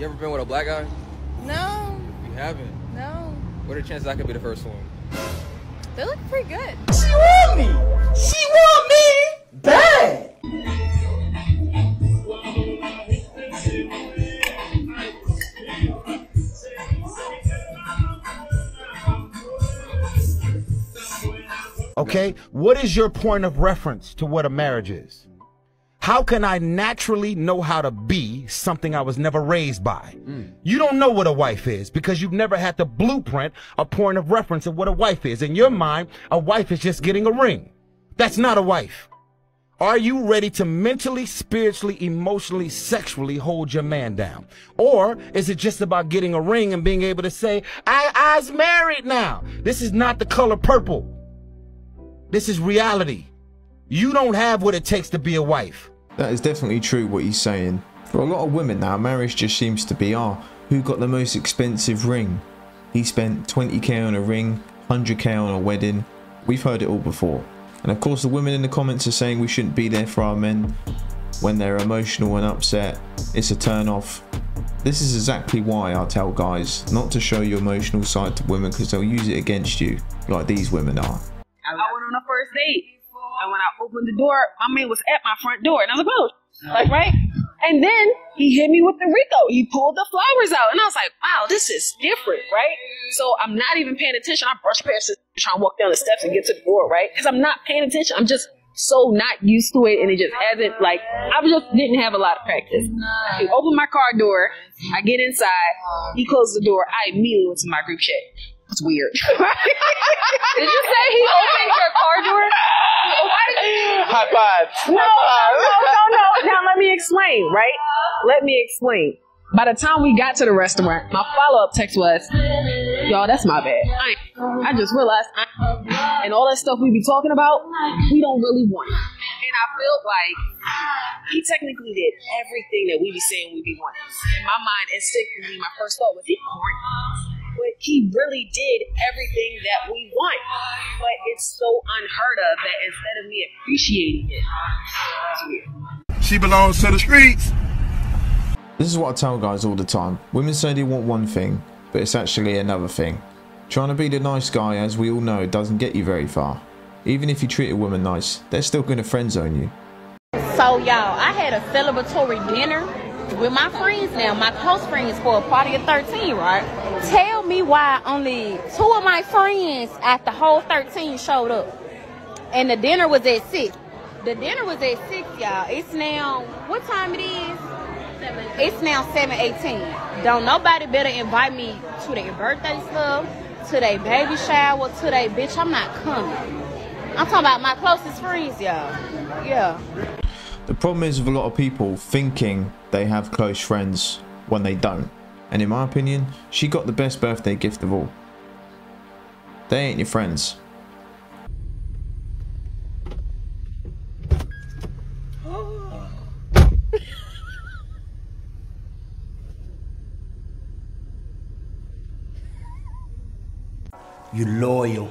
You ever been with a black guy? No. You haven't? No. What are the chances I could be the first one? They look pretty good. She want me! She want me! Bad! Okay, what is your point of reference to what a marriage is? How can I naturally know how to be something I was never raised by? You don't know what a wife is because you've never had the blueprint, a point of reference of what a wife is. In your mind, a wife is just getting a ring. That's not a wife. Are you ready to mentally, spiritually, emotionally, sexually hold your man down? Or is it just about getting a ring and being able to say, I's married now? This is not the color purple. This is reality. You don't have what it takes to be a wife. That is definitely true what he's saying. For a lot of women now, marriage just seems to be, who got the most expensive ring? He spent 20k on a ring, 100k on a wedding. We've heard it all before. And of course the women in the comments are saying we shouldn't be there for our men when they're emotional and upset. It's a turn off. This is exactly why I tell guys not to show your emotional side to women, because they'll use it against you like these women are. I went on a first date, and when I opened the door, my man was at my front door, and I was like, oh, like, right? And then he hit me with the Rico. He pulled the flowers out, and I was like, wow, this is different, right? So I'm not even paying attention. I brush past it, trying to walk down the steps and get to the door, right? Because I'm not paying attention. I'm just so not used to it, and it just hasn't, like, I just didn't have a lot of practice. He opened my car door. I get inside. He closed the door. I immediately went to my group chat. It's weird. Did you say he opened your car door? High five. No. Now let me explain, right? Let me explain. By the time we got to the restaurant, my follow-up text was, y'all, that's my bad. I just realized, and all that stuff we be talking about, we don't really want. And I felt like he technically did everything that we be saying we be wanting. In my mind, instinctively, my first thought was, he corny. But he really did everything that we want. But it's so unheard of that instead of me appreciating it, it's weird. She belongs to the streets. This is what I tell guys all the time. Women say they want one thing, but it's actually another thing. Trying to be the nice guy, as we all know, doesn't get you very far. Even if you treat a woman nice, they're still going to friend zone you. So y'all, I had a celebratory dinner with my friends now, my close friends, for a party of 13, right? Tell me why only 2 of my friends at the whole 13 showed up. And the dinner was at 6. The dinner was at 6, y'all. It's now, what time it is? It's now 7:18. Don't nobody better invite me to their birthday stuff, to their baby shower, to their bitch. I'm not coming. I'm talking about my closest friends, y'all. Yeah. The problem is with a lot of people thinking they have close friends when they don't. And in my opinion, she got the best birthday gift of all. They ain't your friends. You're loyal.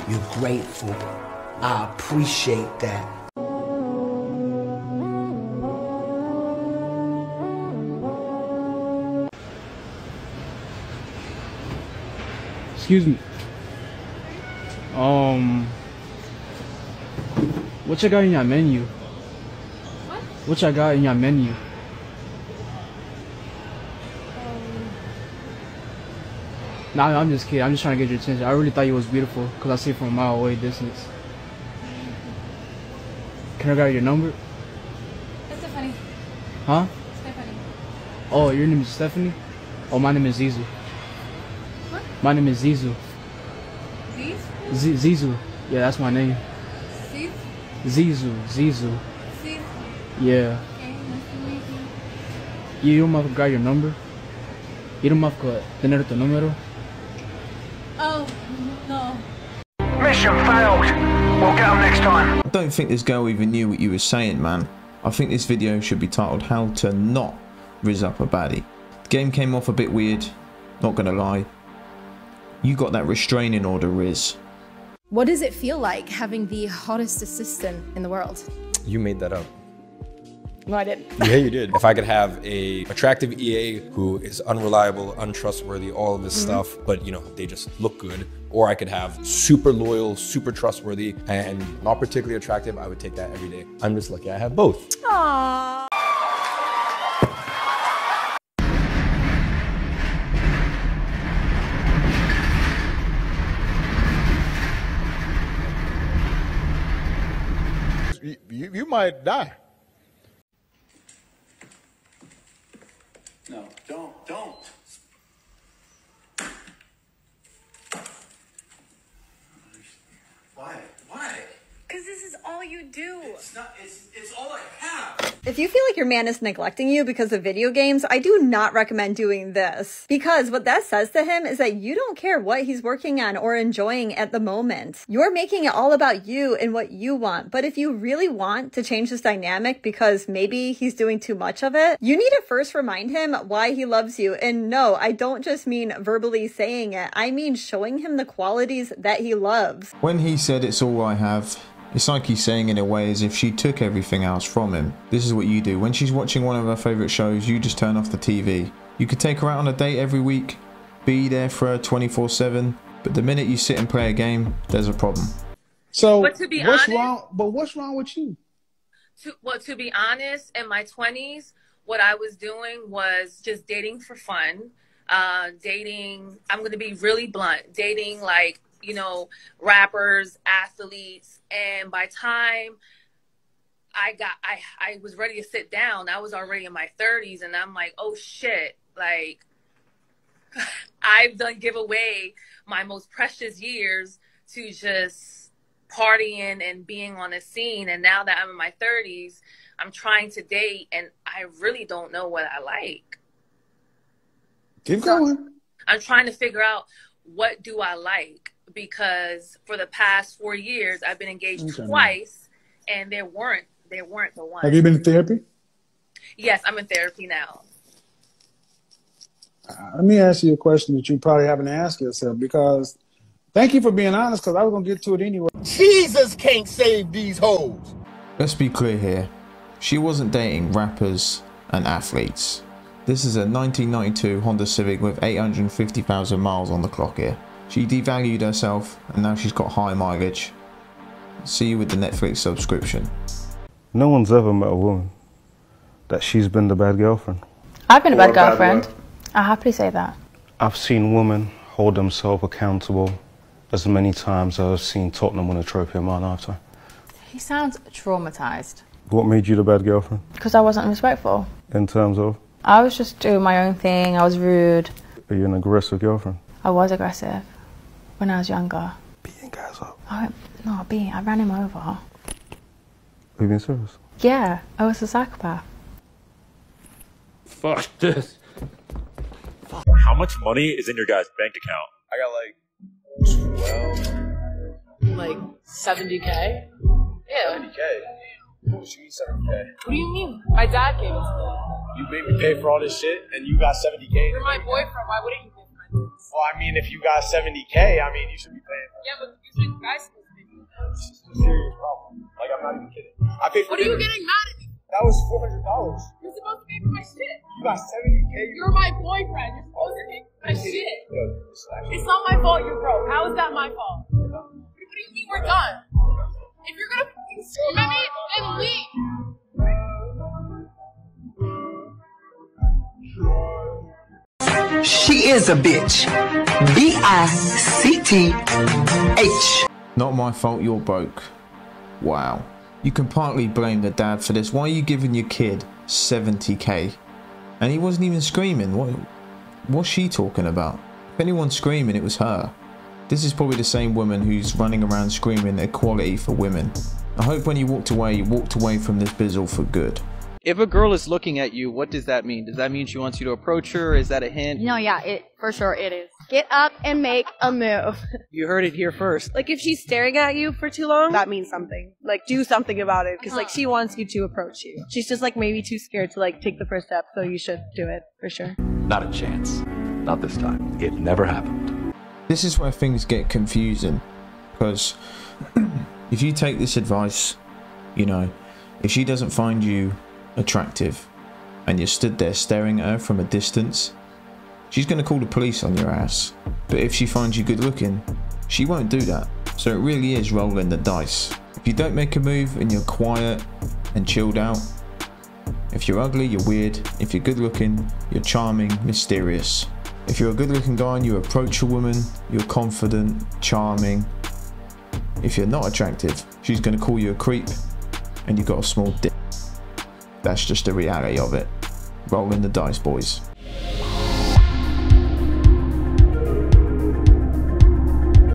You're grateful. I appreciate that. Excuse me. What you got in your menu? What? What you got in your menu? Nah, I'm just kidding. I'm just trying to get your attention. I really thought you was beautiful because I see it from a mile away distance. Can I get your number? It's Stephanie. Huh? Stephanie. Oh, your name is Stephanie? Oh, my name is Zizu. What? My name is Zizu. Ziz? Zizu. Yeah, that's my name. Ziz? Zizu. Ziz? Yeah. Okay, nice to meet you. You don't have to grab your number? You don't have to tener tu número? Oh, no. Mission failed. We'll get them next time. I don't think this girl even knew what you were saying, man. I think this video should be titled How to Not Rizz Up a Baddie. The game came off a bit weird, not gonna lie. You got that restraining order, Riz. What does it feel like having the hottest assistant in the world? You made that up. No, I didn't. Yeah, you did. If I could have a attractive EA who is unreliable, untrustworthy, all of this stuff, but you know, they just look good, or I could have super loyal, super trustworthy, and not particularly attractive, I would take that every day. I'm just lucky I have both. Aww. You might die. No, don't. Why? Because this is all you do. It's all I have. If you feel like your man is neglecting you because of video games, I do not recommend doing this. Because what that says to him is that you don't care what he's working on or enjoying at the moment. You're making it all about you and what you want. But if you really want to change this dynamic because maybe he's doing too much of it, you need to first remind him why he loves you. And no, I don't just mean verbally saying it. I mean showing him the qualities that he loves. When he said it's all I have, it's like he's saying in a way as if she took everything else from him. This is what you do. When she's watching one of her favourite shows, you just turn off the TV. You could take her out on a date every week, be there for her 24/7, but the minute you sit and play a game, there's a problem. So but to be what's honest, wrong? But what's wrong with you? To be honest, in my 20s, what I was doing was just dating for fun. Dating, I'm going to be really blunt, dating like, you know, rappers, athletes. And by time I was ready to sit down, I was already in my 30s, and I'm like, oh shit, like I've done give away my most precious years to just partying and being on a scene. And now that I'm in my 30s, I'm trying to date, and I really don't know what I like. Keep going. I'm trying to figure out, what do I like? Because for the past 4 years, I've been engaged twice, and they weren't the ones. Have you been to therapy? Yes, I'm in therapy now. Let me ask you a question that you probably haven't asked yourself, because thank you for being honest, because I was going to get to it anyway. Jesus can't save these hoes. Let's be clear here. She wasn't dating rappers and athletes. This is a 1992 Honda Civic with 850,000 miles on the clock here. She devalued herself, and now she's got high mileage. See you with the Netflix subscription. No one's ever met a woman that she's been the bad girlfriend. I've been a bad girlfriend. I'll happily say that. I've seen women hold themselves accountable as many times as I've seen Tottenham win a trophy in my lifetime. He sounds traumatized. What made you the bad girlfriend? Because I wasn't respectful. In terms of? I was just doing my own thing. I was rude. Are you an aggressive girlfriend? I was aggressive when I was younger. Beating guys up? I ran him over. Are you being serious? Yeah, I was a psychopath. Fuck this. How much money is in your guys' bank account? I got like 12. Like 70K? Yeah. 70K? What you mean 70K? What do you mean? My dad gave it to me. You made me pay for all this shit and you got 70K? You're my boyfriend. Why wouldn't you pay for my things? Well, I mean, if you got 70K, I mean, you should be paying. Yeah, but you think guys supposed to pay for that? This is a serious problem. Like, I'm not even kidding. I paid for What are you getting mad at me? That was $400. You're supposed to pay for my shit. You got 70K? You're my boyfriend. You're supposed to pay for my shit. It's not my fault you're broke. How is that my fault? What do you mean we're done? If you're gonna scream at me, then leave. She is a bitch. B-I-C-T-H. Not my fault you're broke. Wow. You can partly blame the dad for this. Why are you giving your kid 70K? And he wasn't even screaming. What's she talking about? If anyone's screaming, it was her. This is probably the same woman who's running around screaming equality for women. I hope when you walked away from this bizzle for good. If a girl is looking at you, what does that mean? Does that mean she wants you to approach her? Is that a hint? No, yeah, for sure it is. Get up and make a move. You heard it here first. Like, if she's staring at you for too long, that means something. Like, do something about it. Because, like, she wants you to approach you. She's just, like, maybe too scared to, like, take the first step. So you should do it, for sure. Not a chance. Not this time. It never happened. This is where things get confusing. Because if you take this advice, you know, if she doesn't find you attractive and you're stood there staring at her from a distance, she's going to call the police on your ass. But if she finds you good looking, she won't do that. So it really is rolling the dice. If you don't make a move and you're quiet and chilled out, if you're ugly, you're weird. If you're good looking, you're charming, mysterious. If you're a good looking guy and you approach a woman, you're confident, charming. If you're not attractive, she's going to call you a creep and you've got a small dick. That's just the reality of it. Rolling the dice, boys.